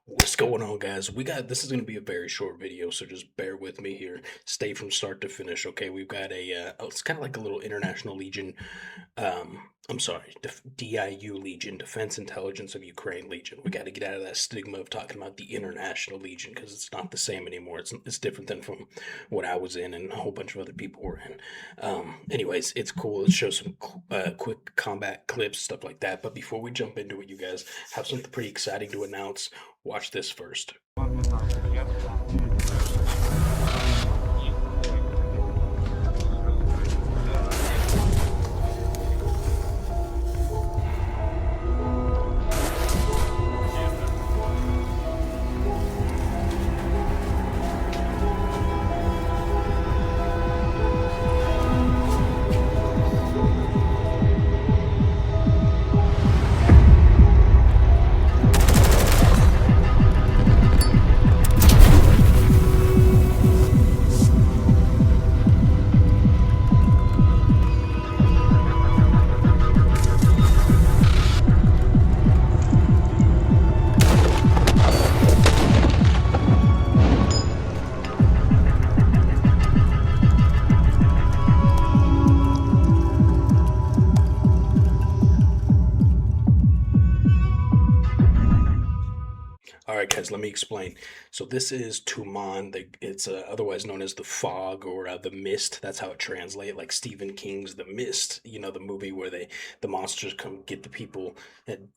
What's going on, guys? This is going to be a very short video, so just bear with me here. Stay from start to finish, okay? We've got it's kind of like a little International Legion, I'm sorry, DIU Legion, Defense Intelligence of Ukraine Legion. We got to get out of that stigma of talking about the International Legion because it's not the same anymore. It's different than from what I was in and a whole bunch of other people were in. Anyways, it's cool. It shows some quick combat clips, stuff like that. But before we jump into it, you guys have something pretty exciting to announce. Watch this first. All right, guys, let me explain. So this is Tuman. It's otherwise known as the fog or the mist. That's how it translates. Like Stephen King's The Mist. You know, the movie where the monsters come get the people and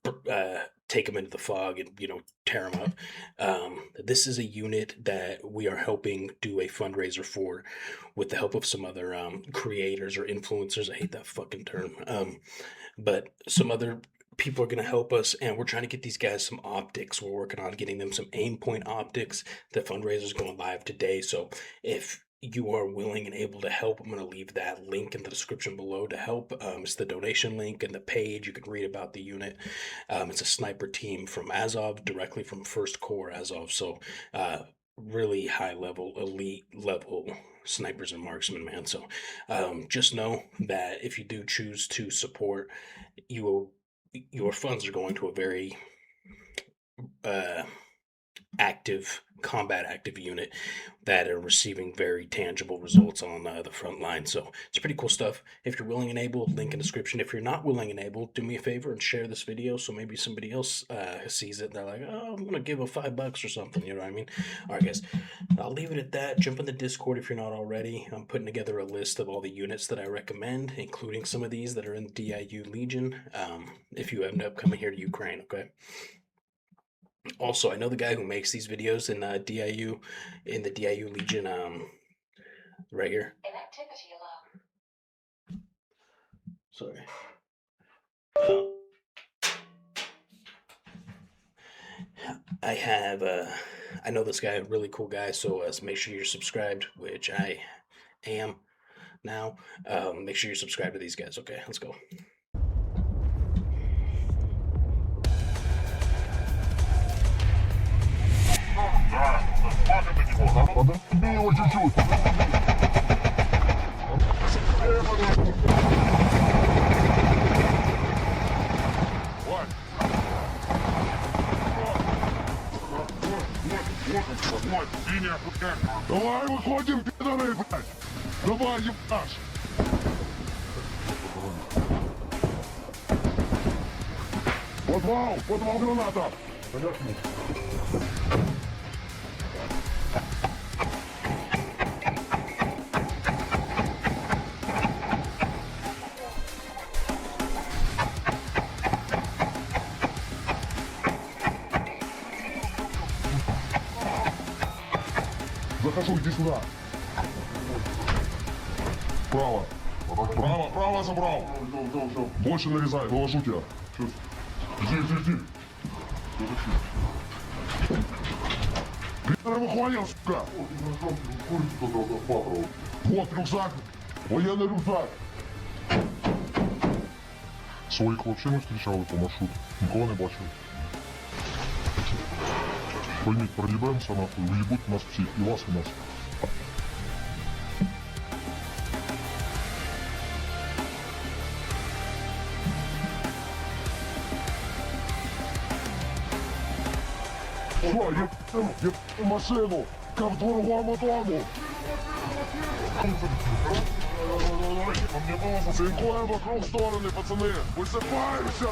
take them into the fog and tear them up. This is a unit that we are helping do a fundraiser for, with the help of some other creators or influencers. I hate that fucking term. But some other people are going to help us, and we're trying to get these guys some optics. We're working on getting them some aim point optics. The fundraiser is going live today, so if you are willing and able to help, I'm going to leave that link in the description below to help. It's the donation link and the page. You can read about the unit. It's a sniper team from Azov, directly from 1st Corps Azov, so really high level, elite level snipers and marksmen, man. So just know that if you do choose to support, your funds are going to a very combat active unit that are receiving very tangible results on the front line. So it's pretty cool stuff. If you're willing and able, link in the description. If you're not willing and able, do me a favor and share this video so maybe somebody else sees it and they're like, oh, I'm gonna give a $5 or something, you know what I mean? All right, guys, I'll leave it at that. Jump in the Discord if you're not already. I'm putting together a list of all the units that I recommend, including some of these that are in the DIU Legion, if you end up coming here to Ukraine, okay? Also, I know the guy who makes these videos in DIU, in the DIU Legion, right here. Inactivity alarm. Sorry. I have, I know this guy, a really cool guy, so make sure you're subscribed, which I am now. Make sure you're subscribed to these guys, okay? Let's go. Подожди его чуть-чуть. Давай выходим, пидоры, блядь. Давай, ебаш. Подвал граната. Подожди. Захожу, иди сюда. Право. Право забрал. Больше нарезай, вывожу тебя. Жди. Пидор выхвалил, сука. Вот рюкзак. Военный рюкзак. Своїх вообще не встречали по маршруту. Нікого не бачив. Пойміть, проїбемося нахуй, виїбуть нас всіх, і вас, і нас. Що, їб машину! Ковдуру дому! А мне было цинкуем вокруг стороны, пацаны! Высыпаемся!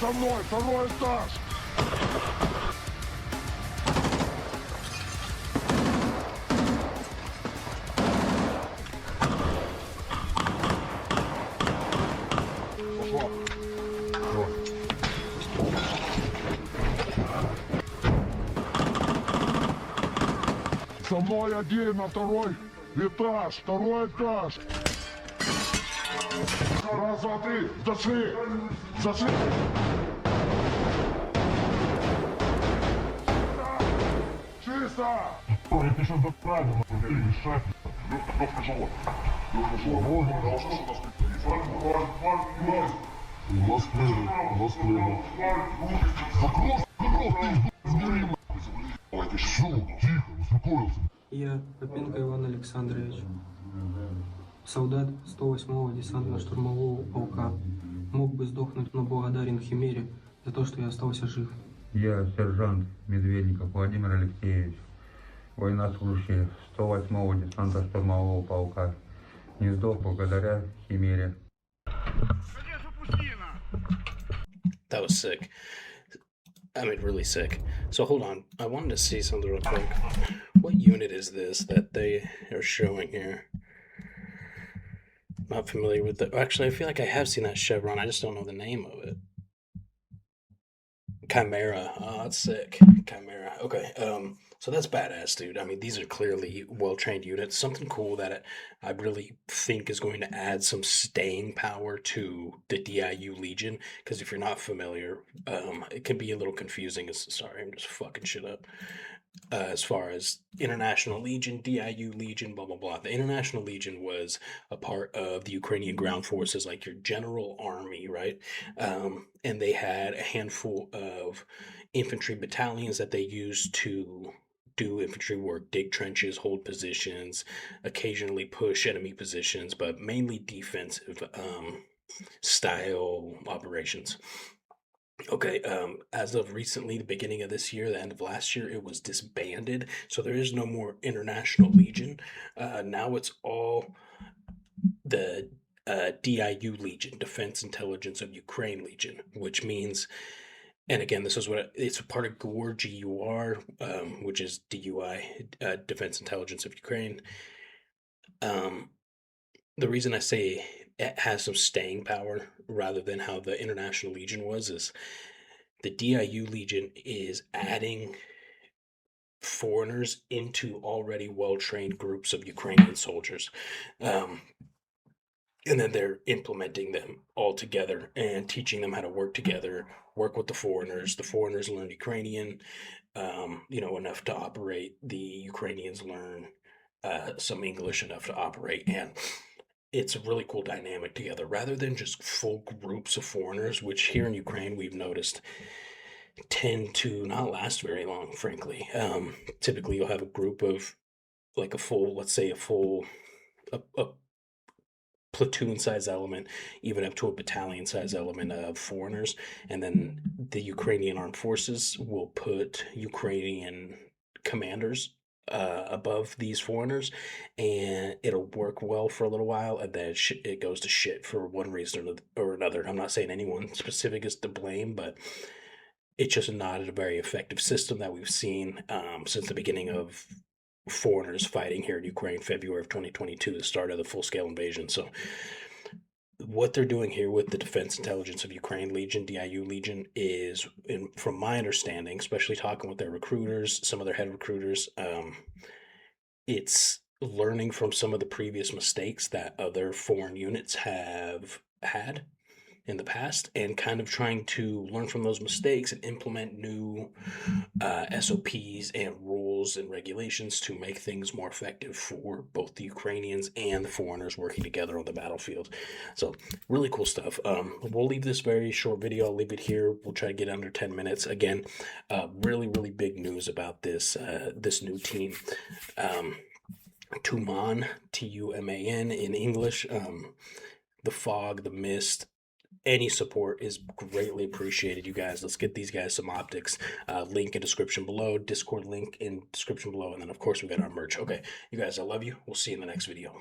За мной, второй этаж! Пошла. За мной один на второй этаж, второй этаж. Раз, два, три, зашли, зашли. Чисто! Ой, ты что за правильно, ты мешать? Лёгка тяжело. Лёгка тяжело. Можно, должно что-то сказать. У нас плывет. Закрой, ты Ой, ты что? Тихо, успокоился. Я Попенко Иван Александрович, солдат 108-го десантно-штурмового полка. Мог бы сдохнуть, но благодарен Химере за то, что я остался жив. Я сержант Медведников Владимир Алексеевич, военнослужащий 108-го десантно-штурмового полка. Не сдох благодаря Химере. That was sick. I mean, really sick. So hold on. I wanted to see something real quick. What unit is this that they are showing here? Not familiar with the... Actually, I feel like I have seen that chevron. I just don't know the name of it. Chimera. Oh, that's sick. Chimera. Okay. So that's badass, dude. I mean, these are clearly well-trained units. Something cool that I really think is going to add some staying power to the DIU Legion. Because if you're not familiar, it can be a little confusing. Sorry, I'm just fucking shit up. As far as International Legion, DIU Legion, blah, blah, blah. The International Legion was a part of the Ukrainian ground forces, like your general army, right? And they had a handful of infantry battalions that they used to do infantry work, dig trenches, hold positions, occasionally push enemy positions, but mainly defensive style operations. Okay, as of recently, the beginning of this year, the end of last year, it was disbanded. So there is no more International Legion. Now it's all the DIU Legion, Defense Intelligence of Ukraine Legion, which means, and again, this is what it's a part of GOR, GUR, which is DUI, Defense Intelligence of Ukraine. The reason I say it has some staying power rather than how the International Legion was is the DIU Legion is adding foreigners into already well-trained groups of Ukrainian soldiers. And then they're implementing them all together and teaching them how to work together, work with the foreigners. The foreigners learn Ukrainian, enough to operate. The Ukrainians learn some English enough to operate. And it's a really cool dynamic together rather than just full groups of foreigners, which here in Ukraine we've noticed tend to not last very long, frankly. Typically you'll have a group of like a platoon size element, even up to a battalion size element of foreigners. And then the Ukrainian armed forces will put Ukrainian commanders above these foreigners, and it'll work well for a little while, and then it goes to shit for one reason or another. I'm not saying anyone specific is to blame, but it's just not a very effective system that we've seen since the beginning of foreigners fighting here in Ukraine, February of 2022, the start of the full-scale invasion. So what they're doing here with the Defense Intelligence of Ukraine Legion, DIU Legion, is, from my understanding, especially talking with their recruiters, some of their head recruiters, it's learning from some of the previous mistakes that other foreign units have had in the past and kind of trying to learn from those mistakes and implement new SOPs and rules rules and regulations to make things more effective for both the Ukrainians and the foreigners working together on the battlefield. So really cool stuff. We'll leave this very short video. I'll leave it here. We'll try to get under 10 minutes. Again, really big news about this this new team. Tuman, Tuman in English. The fog, the mist, any support is greatly appreciated, you guys. Let's get these guys some optics. Link in description below, Discord link in description below, and then of course we got our merch. Okay, you guys, I love you. We'll see you in the next video.